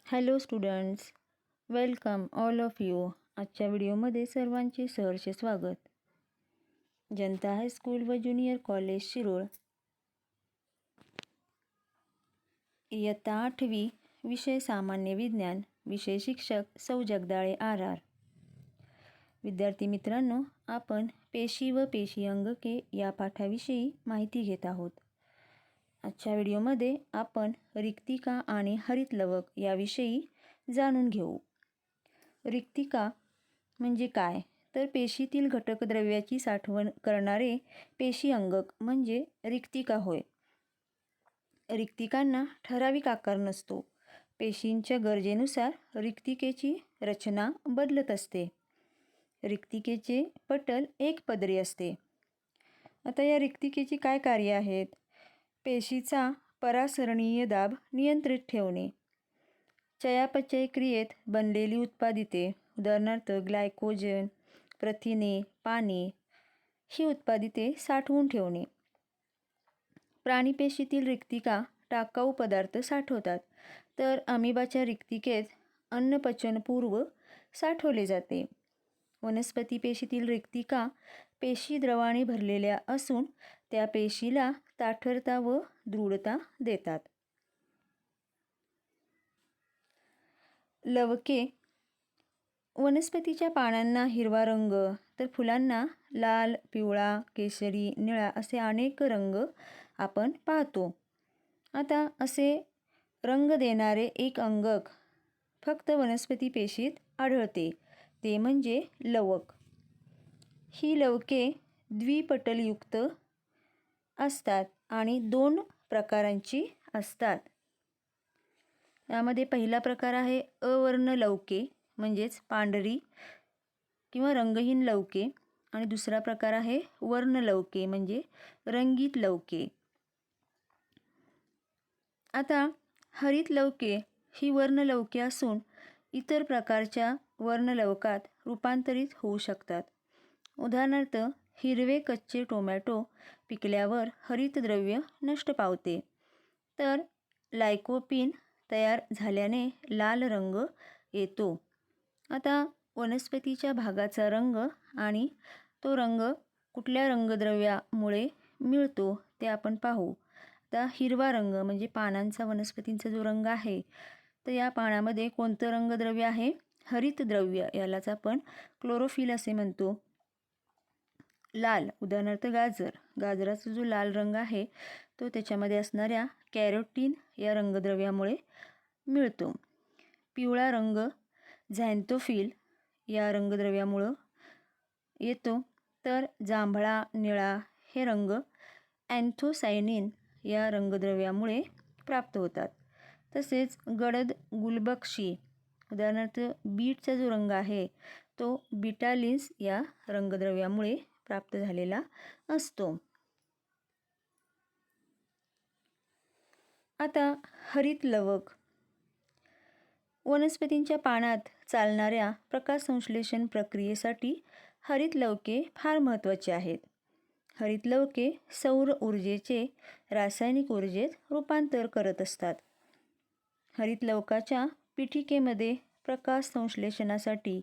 Hello students, welcome all of you. आजच्या व्हिडिओमध्ये सर्वांचे सहर्ष स्वागत. जनता हायस्कूल व ज्युनियर कॉलेज शिरोळ, इयत्ता 8वी, विषय सामान्य विज्ञान, विषय शिक्षक सौ जगदाळे RR. विद्यार्थी मित्रांनो, आपण पेशी व पेशी अंगके या पाठाविषयी माहिती घेत आहोत. आजच्या व्हिडिओमध्ये आपण रिक्तिका आणि हरित लवक याविषयी जाणून घेऊ. रिक्तिका म्हणजे काय, तर पेशीतील घटक द्रव्याची साठवण करणारे पेशी अंगक म्हणजे रिक्तिका होय. रिक्तिकांना ठराविक आकार नसतो. पेशींच्या गरजेनुसार रिक्तिकेची रचना बदलत असते. रिक्तिकेचे पटल एकपदरी असते. आता या रिक्तिकेची काय कार्य आहेत? पेशीचा परासरणीय दाब नियंत्रित ठेवणे, चयापचय क्रियेत बनलेली उत्पादिते, उदाहरणार्थ ग्लायकोजन, प्रथिने, पाने ही उत्पादिते साठवून ठेवणे. प्राणीपेशीतील रिक्तिका टाकाऊ पदार्थ साठवतात, तर अमिबाच्या रिक्तिकेत अन्नपचनपूर्व साठवले जाते. वनस्पती पेशीतील रिक्तिका पेशी द्रवाने भरलेल्या असून त्या पेशीला ताठरता व दृढता देतात. लवके. वनस्पतीच्या पानांना हिरवा रंग, तर फुलांना लाल, पिवळा, केशरी, निळा असे अनेक रंग आपण पाहतो. आता असे रंग देणारे एक अंगक फक्त वनस्पती पेशीत आढळते, ते म्हणजे लवक. ही लवके द्विपटलयुक्त असतात आणि 2 प्रकारांची असतात. यामध्ये पहिला प्रकार आहे अवर्ण लवके म्हणजेच पांढरी किंवा रंगहीन लवके, आणि दुसरा प्रकार आहे वर्ण लवके म्हणजे रंगीत लवके. आता हरित लवके ही वर्ण लवके असून इतर प्रकारच्या वर्ण लवकात रूपांतरित होऊ शकतात. उदाहरणार्थ हिरवे कच्चे टोमॅटो पिकल्यावर हरितद्रव्य नष्ट पावते, तर लायकोपीन तयार झाल्याने लाल रंग येतो. आता वनस्पतीच्या भागाचा रंग आणि तो रंग कुठल्या रंगद्रव्यामुळे मिळतो ते आपण पाहू. आता हिरवा रंग म्हणजे पानांचा वनस्पतींचा जो रंग आहे, तर या पानामध्ये कोणतं रंगद्रव्य आहे? हरितद्रव्य, यालाच आपण क्लोरोफिल असे म्हणतो. लाल, उदाहरणार्थ गाजराचा जो लाल रंग आहे तो त्याच्यामध्ये असणाऱ्या कॅरोटीन या रंगद्रव्यामुळे मिळतो. पिवळा रंग झॅन्थोफिल या रंगद्रव्यामुळं येतो, तर जांभळा, निळा हे रंग अँथोसायनिन या रंगद्रव्यामुळे प्राप्त होतात. तसेच गडद गुलबक्षी, उदाहरणार्थ बीटचा जो रंग आहे तो बिटालिन्स या रंगद्रव्यामुळे प्राप्त झालेला असतो. आता हरित लवक. वनस्पतींच्या पानात चालणाऱ्या प्रकाशसंश्लेषण प्रक्रियेसाठी हरित लवके फार महत्त्वाचे आहेत. हरित लवके सौर ऊर्जेचे रासायनिक ऊर्जेत रूपांतर करत असतात. हरित लवकाच्या पिठिकेमध्ये प्रकाश संश्लेषणासाठी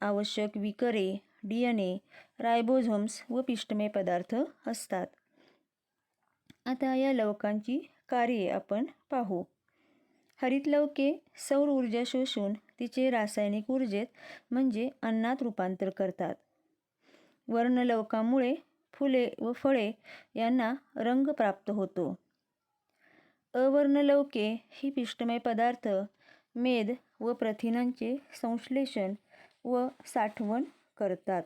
आवश्यक विकरे, DNA, रायबोझोम्स व पिष्टमय पदार्थ असतात. आता या लवकांची कार्ये आपण पाहू. हरित लवके सौर ऊर्जा शोषून तिचे रासायनिक ऊर्जेत म्हणजे अन्नात रूपांतर करतात. वर्णलवकामुळे फुले व फळे यांना रंग प्राप्त होतो. अवर्णलवके ही पिष्टमय पदार्थ, मेद व प्रथिनांचे संश्लेषण व साठवण करतात.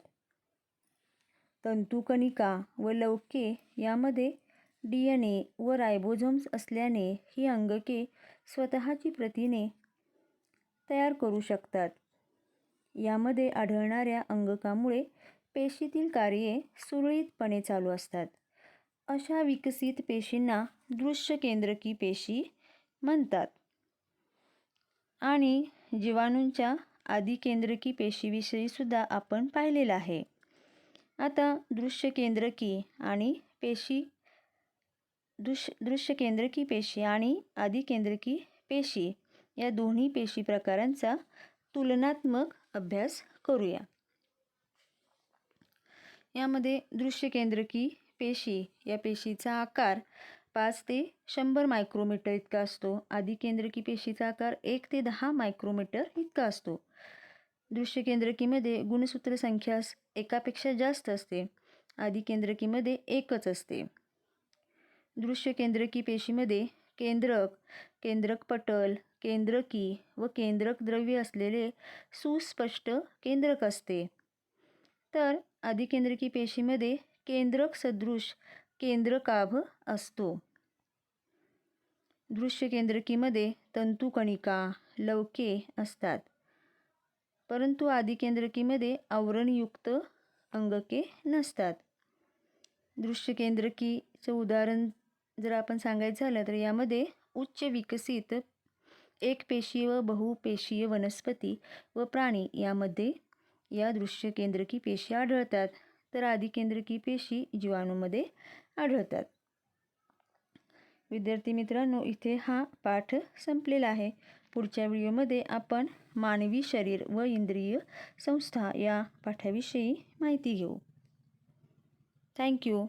तंतुकणिका व लवके यामध्ये DNA व रायबोझोम्स असल्याने ही अंगके स्वतःची प्रथिने तयार करू शकतात. यामध्ये आढळणाऱ्या अंगकामुळे पेशीतील कार्ये सुरळीतपणे चालू असतात. अशा विकसित पेशींना दृश्य केंद्रकी पेशी म्हणतात. आणि जीवाणूंच्या आदिकेंद्रकी पेशीविषयी सुद्धा आपण पाहिलेलं आहे. आता दृश्य केंद्रकी आणि आदिकेंद्रकी पेशी या दोन्ही पेशी प्रकारांचा तुलनात्मक अभ्यास करूया. यामध्ये दृश्य केंद्रकी पेशी या पेशीचा आकार 5 ते 100 मायक्रोमीटर इतका असतो. आदिकेंद्रकी पेशीचा आकार 1 ते 10 मायक्रोमीटर इतका असतो. दृश्य केंद्रकीमध्ये गुणसूत्र संख्या एकापेक्षा जास्त असते. आदिकेंद्रकीमध्ये एकच असते. दृश्य केंद्रकी पेशीमध्ये केंद्रक, केंद्रक पटल, केंद्रकी व केंद्रक द्रव्य असलेले सुस्पष्ट केंद्रक असते. तर आदिकेंद्रकी पेशीमध्ये केंद्रक सदृश केंद्रकाभ असतो. दृश्य केंद्रकीमध्ये तंतुकणिका, लवके असतात, परंतु आदिकेंद्रकीमध्ये आवरणयुक्त अंगके नसतात. दृश्य केंद्रकीचं उदाहरण जर आपण सांगायचं झालं तर यामध्ये उच्च विकसित एकपेशीय व बहुपेशीय वनस्पती व प्राणी यामध्ये या दृश्य केंद्रकी पेशी आढळतात. तर आदिकेंद्रकी पेशी जीवाणूमध्ये आढळतात. विद्यार्थी मित्रांनो, इथे हा पाठ संपलेला आहे. पुढच्या व्हिडिओमध्ये आपण मानवी शरीर व इंद्रिय संस्था या पाठाविषयी माहिती घेऊ. थँक्यू.